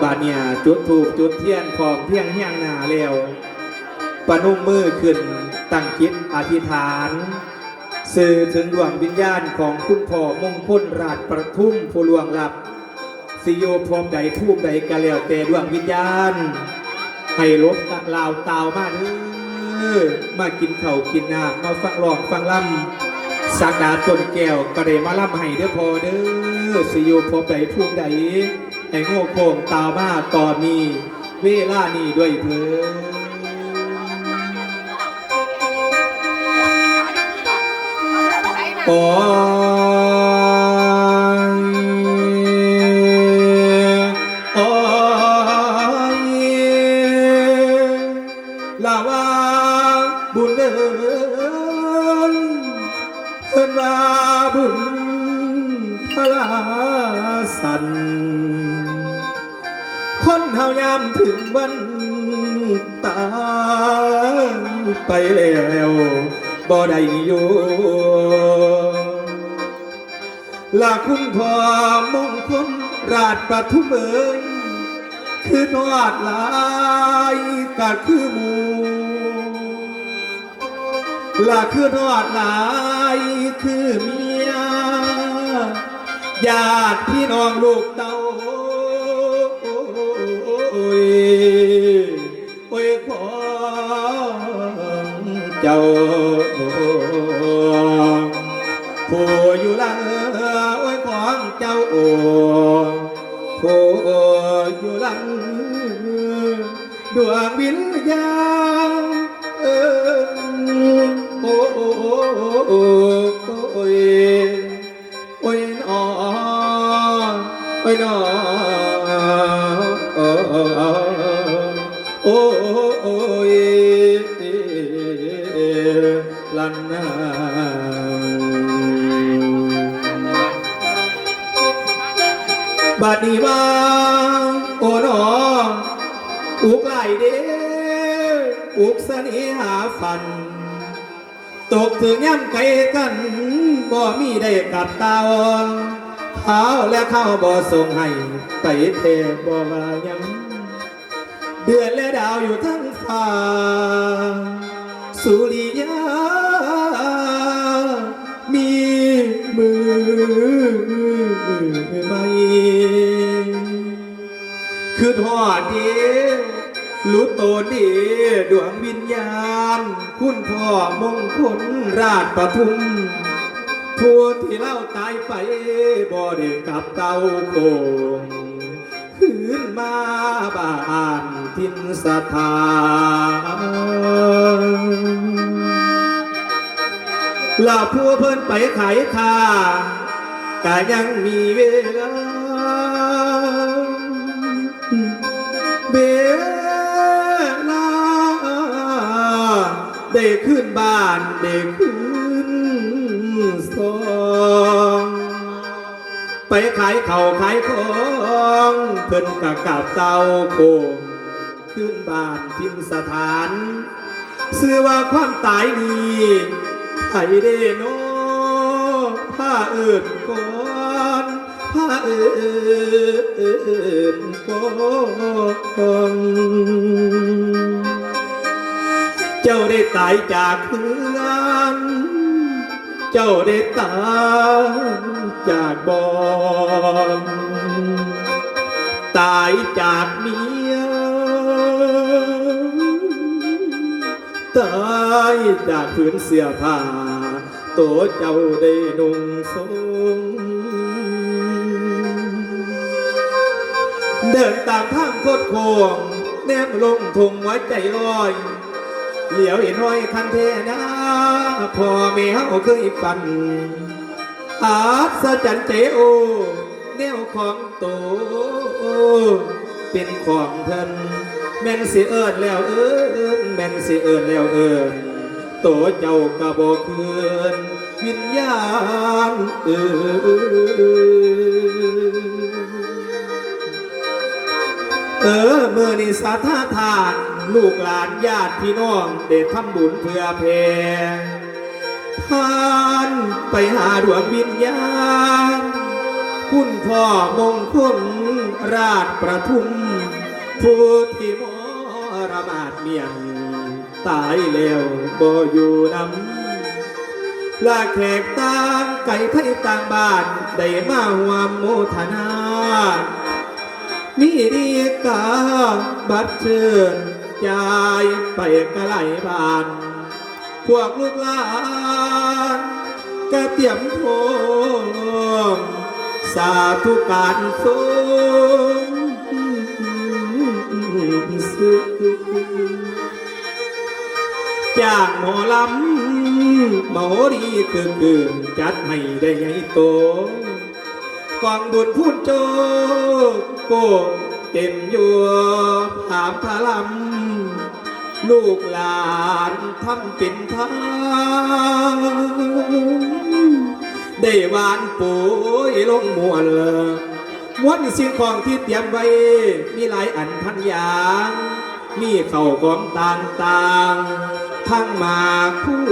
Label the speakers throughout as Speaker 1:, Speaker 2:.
Speaker 1: บาดเนี่ยจุดถูกจุดเทียนของเพียงเฮียงหนาแล้วปนุ่มมือขึ้นตั้งคิดอธิษฐานสื่อถึงดวงวิญญาณของคุณพ่อมงคลราชประทุมผู้ล่วงลับสิโยพรมใดทูมใดกะแล้วแต่ดวงวิญญาณให้ลบลาวตาวมาเด้อมากินข้าวกินน้ำมาฟังร้องฟังล่ำสักดาต้นแก้วก็ได้มาล่ำให้เด้อพอเด้อสิโยพรมใดทูมใดให้โง่โค้งตาวมาตอนนี้เวลานี้ด้วยเถิดโอ้ลาวาบุญเดินเอินลาบุญพลาสันคนเฮายามถึงวันตายไปแล้วบ่ได้อยู่ลาคุณพ่อมงคลราชประทุมเอ๋ยคือทอดลายกะคือหมูลาคือทอดลายคือเมียญาติพี่น้องลูกเต้าโอ้ยของเจ้าผู้อยู่หลังโอ้ยของเจ้าโอ้ผู้อยู่หลังดวงวิญญาณโอ้โอ้โอ้โอ้ยโอ้ยนอโอ้ยนอโอ้โอ้ยลันนาบัดนี้ว่าโอ้หนออุกไหลเด้อุกเสน่หาฝันตกถึงย่ำไกลกันบ่มีได้กลับตาเท้าและเข้าบ่ส่งให้ไปเทบ่ว่ายังเดือนและดาวอยู่ทั้งฟ้าสุริยามีมือไม่คือทอดดีรู้โตดีดวงวิญญาณคุณพ่อมงคลราชประทุมผู้ที่เล่าตายไปบ่ได้กลับเต้าโคงคืนมาบ้านทินสถานลาผู้เพิ่นไปขายคากะยังมีเวลาได้ขึ้นบ้านได้ขึ้นซองไปขายข้าวขายของเพิ่นกะกับเตาโคงขึ้นบ้านทิมสถานชื่อว่าความตายนี้ไทยเดโนผ้าเอิญก่อนผ้าเอิญก่อนเจ้าได้ตายจากเพื่อนเจ้าได้ตายจากบ่อนตายจากเมียตายจากผืนเสื้อผ้าตัวเจ้าได้นุ่งทรงเดินตามทางโคตรโค้งแนมลงทงไว้ใจลอยเหลียวเห็นห้อยคันเทนะพ่อแม่เขาเคยฝันอาสจันเจโอแนวของโตเป็นของเพิ่นแม่นสิเอิญแล้วเอิญแม่นสิเอิญแล้วเอิญโตเจ้ากะบ่คืนวิญญาณเมื่อนิสาธาทานลูกหลานญาติพี่น้องได้ทำบุญเพื่อแผ่พานไปหาดวงวิญญาณคุณพ่อมงคล ราชประทุมผู้ที่มรมาทเมียนตายแล้วบ่อยู่นำลาแขกต่างไก่ไทยต่างบ้านได้มาห่วมโมทนามีดีกาบัดเชิญยายไปกะไหลบ้านพวกลูกหลานก็เตรียมโทมสาธุการสูงสุดจากหมอลำมโหรีคือจัดให้ได้ใหญ่โตกองบุญพูดโจโกเต็มอยู่ถามพลัมลูกหลานทำเป็นทางได้หวานปุ๋ยลงมวลม้วนสิ่งของที่เตรียมไว้มีหลายอันพันอย่างมีเข่าของต่างๆทั้งมาคู่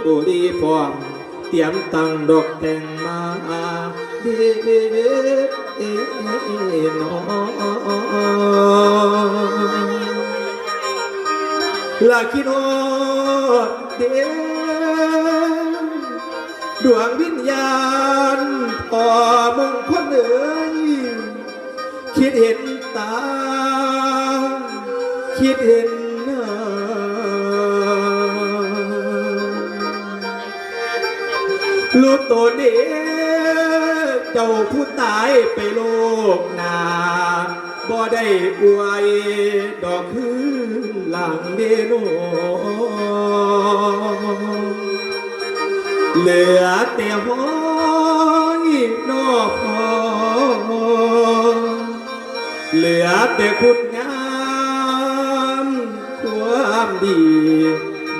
Speaker 1: บุรีพร้อมเตรียมตั้งดอกแต่งมาเด็ดนอลาคิโนเดดวงวิญญาณพอมงคลเอ๋ยคิดเห็นตาคิดเห็นหน้าลูกตัวเด็กเจ้าผู้ตายไปโลกนาบ่ได้อวยดอกคือหลังเดโนเหลือแต่ห้อยนอกหอเหลือแต่คุณงามความดี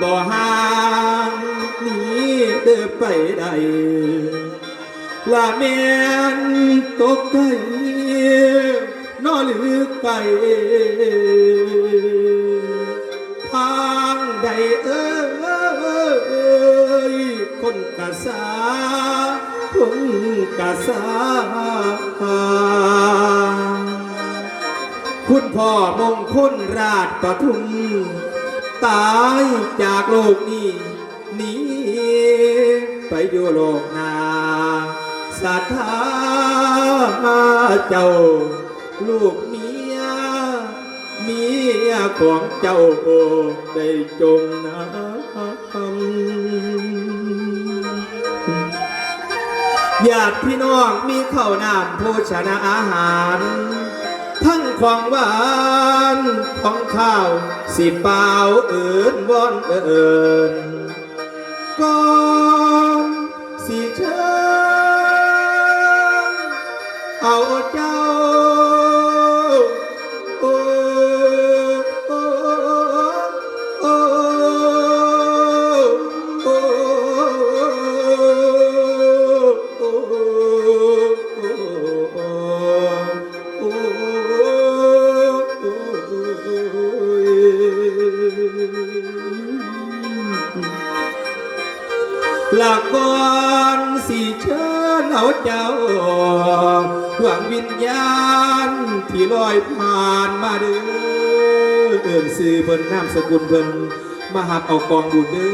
Speaker 1: บ่ห่างนี้เดินไปได้ละเมียนตกไก่นอลือไก่ทางใดคนกะสาคนกะสาคุณพ่อมงคลราชประทุมตายจากโลกนี้หนีไปอยู่โลกนาศรัทธาเจ้าลูกเมียของเจ้าได้จงน้ำญาติพี่น้องมีข้าวน้ำโภชนาอาหารทั้งของหวานของข้าวสิเปล่าเอิญวอนเอิญก่อนสิเชิญเอาเจ้าหลักก่อนสิเชิญเอาเจ้าดวงวิญญาณที่ลอยผ่านมาเด้อเอิ่นสื่อเพิ่นนามสกุลเพิ่นมาหับเอากองบุญเด้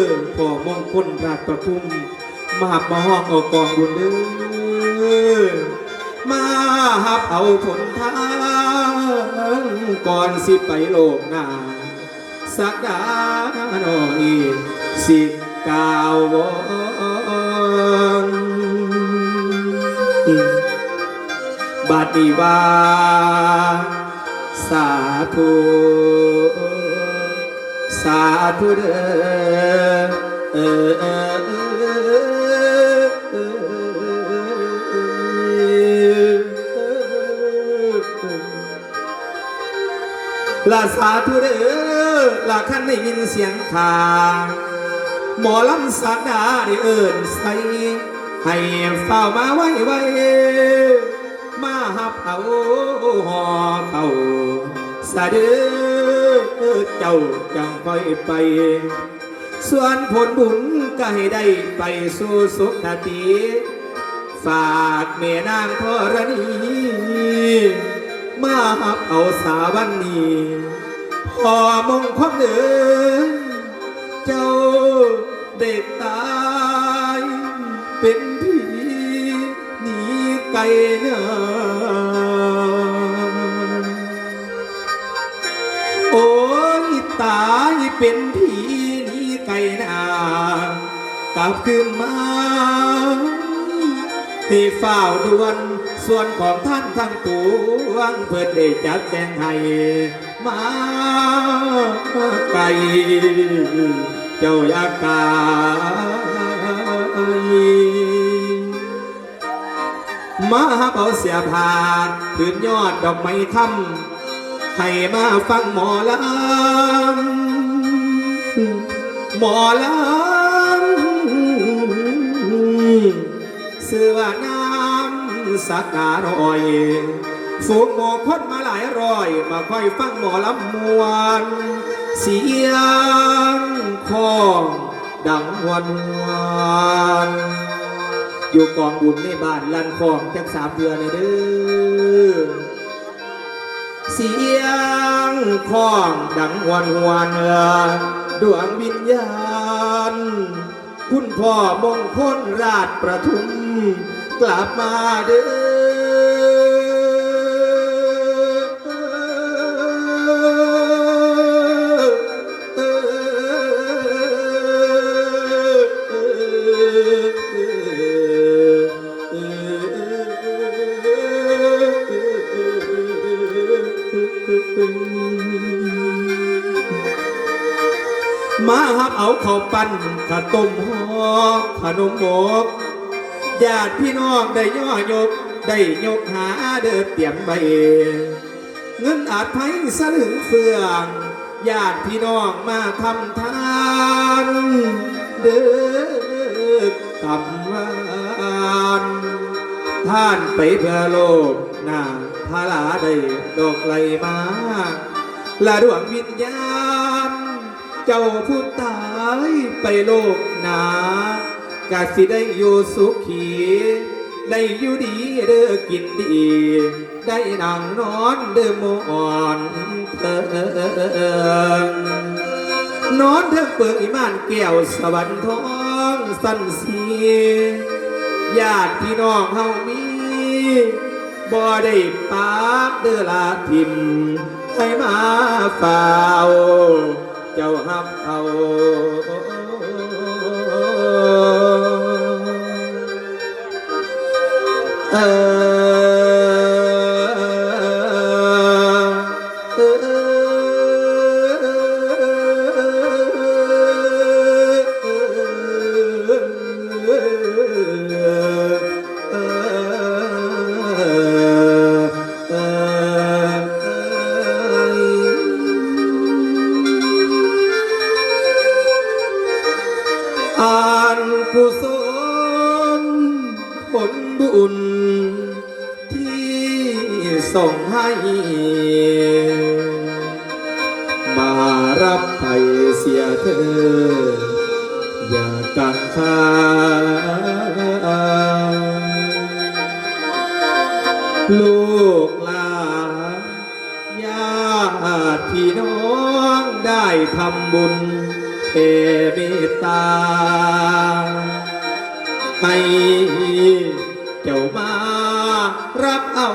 Speaker 1: อพ่อมงคลราชประทุมมาหับมาห้องเอากองบุญเด้อมาหับเอาผลทางก่อนสิไปโลกหน้าสักดาหน่อยสิกล่าววอนบัดนี้ว่าสาธุสาธุเด้อลาสาธุเด้อลาคันได้ยินเสียงข่าหมอลำสักดาได้เอิญใส่ให้เฝ้ามาไว้มาหับเอาห่อเขาสะเด้อเจ้าจังค่อยไปส่วนผลบุญก็ให้ได้ไปสู่สุขติ ฝากแม่นางธรณีมาหับเอาสาวันนี้พอมงคลเดินเจ้าได้ตายเป็นผีหนีไกลเนินโอ้ยตายเป็นผีหนีไกลนากลับคืนมาให้เฝ้าด่วนส่วนของท่านทั้งปวงเพื่อได้จัดแจงให้มาไกลเจ้าอยากกายมาเอาเสียผ่าขึ้นยอดดอกไม้คำให้มาฟังหมอลำหมอลำเสื้อน้ำสักการอยฝูงหมอคนมาหลายร้อยมาคอยฟังหมอลำมวนเสียงของดังวันอยู่กองบุญในบ้านลันคองจัก3 เดือนเด้อเสียงของดังวันดวงวิญญาณคุณพ่อมงคลราชประทุมกลับมาเด้มาหับเอาข้าวปั้นข้าวต้มหอกขนมหมกญาติพี่น้องได้ย่อยกได้ยกหาเดินเตรียมใบเงินอาจไทยสลึงเฟืองญาติพี่น้องมาทำทานเดินทำวานท่านไปเพื่อโลกหน้าพาลาได้ดอกไหลมาละดวงวิญญาณเจ้าผู้ตายไปโลกหนากาสิได้อยู่สุขีได้อยู่ดีเด้อกินดีได้นั่งนอนเด้อมอนเถิงนอนเถิงเปิงอิมานแก้วสวรรค์ทองสันสีญาติพี่น้องเฮามีบ่ได้ปากเด้อลาทิมให้มาเฝ้าเจ้าหับเอากุศลผลบุญที่ส่งให้มารับไปเสียเธออย่ากังขาลูกหลานญาติพี่น้องได้ทำบุญเมตตาให้เจ้ามารับเอา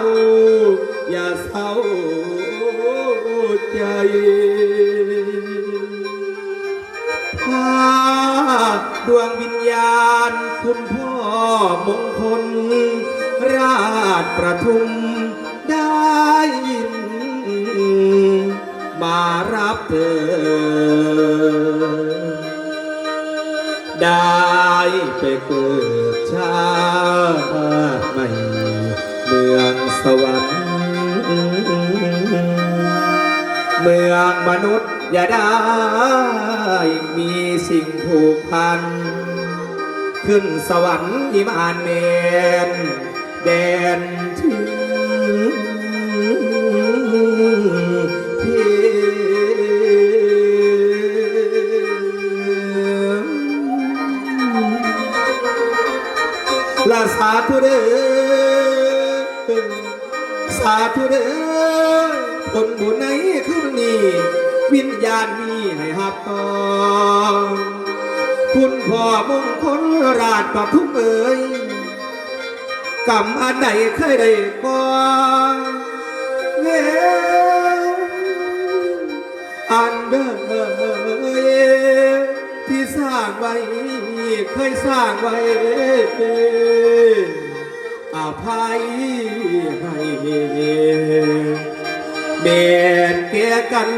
Speaker 1: อย่าเศร้าใจถ้าดวงวิญญาณคุณพ่อมงคลราชประทุมได้ยินมารับเธอได้ไปเกิดชาติใหม่เมืองสวรรค์เมืองมนุษย์อย่าได้มีสิ่งผูกพันขึ้นสวรรค์อิมานเมนแดนถึงลาสาธุเด้อ เด้อคนบุญในคืนนี้วิญญาณมีให้หับต่อคุณพ่อมงคลราชปทุมเอ๋ยกรรมอันใดเคยได้ก่อเวรอันเดิมที่สร้างไว้เคยสร้างไว้อภัยให้เบียดเกี่ยกัน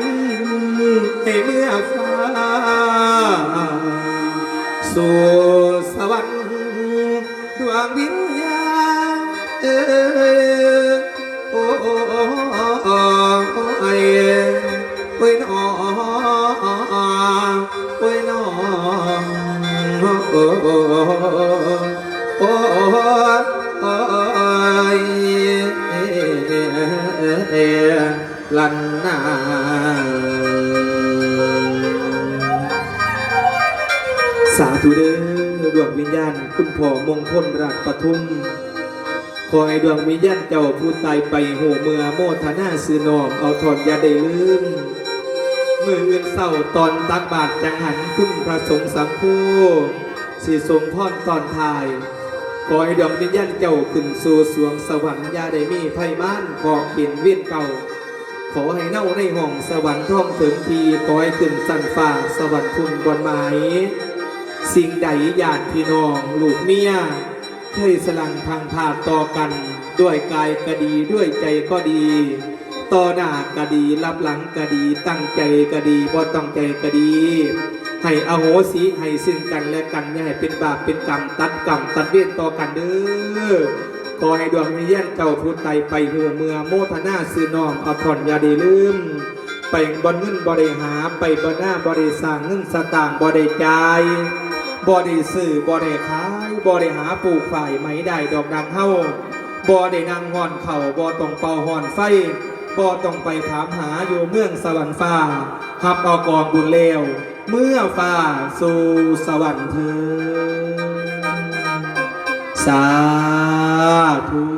Speaker 1: ให้เมื่อฟ้าสู่สวรรค์ดวงวิญญาณโอ้โอ้ยโอ้ยน้อโอ้ยน้อโอ้โอ้ยลันนาสาธุเด้อดวงวิญญาณคุณพ่อมงคลราชปทุมขอให้ดวงวิญญาณเจ้าผู้ตายไปโหเมื่อโมทนาซื้อนอมเอาถอนยาได้ลืมมือเงินเศร้าตอนตักบาทจังหันคุณพระสงฆ์สังฆสิทรงพรตอนทายขอให้ดวงวิญญาณเจ้าขึ้นสู่สวงสวรรค์ยาได้มีไพม่านขอเขียนเวียนเก่าขอให้เน่าในห้องสวรรค์ท่องถึงทีขอให้ขึ้นสันฟ้าสวรรค์คุณบนไม้สิ่งใดญาติพี่น้องลูกเมียเคยสลังพังพาดต่อกันด้วยกายก็ดีด้วยใจก็ดีต่อหน้าก็ดีรับหลังก็ดีตั้งใจก็ดีบ่ตั้งใจก็ดีให้อโหสิให้ซึ่งกันและกันอย่าให้เป็นบาปเป็นกรรมตัดกรรมตัดเวรต่อกันเด้อขอให้ดวงวิญญาณเจ้าผู้ตายไปหัวเมื่อโมทนาซื้อน้อมเอาผ่อนยาดีลืมไปบนเงินบ่ได้หาไปบนหน้าบ่ได้สร้างเงินสตางค์บ่ได้จ่ายบ่ได้ซื้อบ่ได้ขายบ่ได้หาปลูกฝ่ายไม้ได้ดอกดังเฮาบ่ได้นั่งห่อนเข่าบ่ต้องเป่าห่อนไฟบ่ต้องไปถามหาอยู่เมืองสวรรค์ฟ้าหับเอากองบุญเลวเมื่อฟ้าสู่สวรรค์เธอสาธุ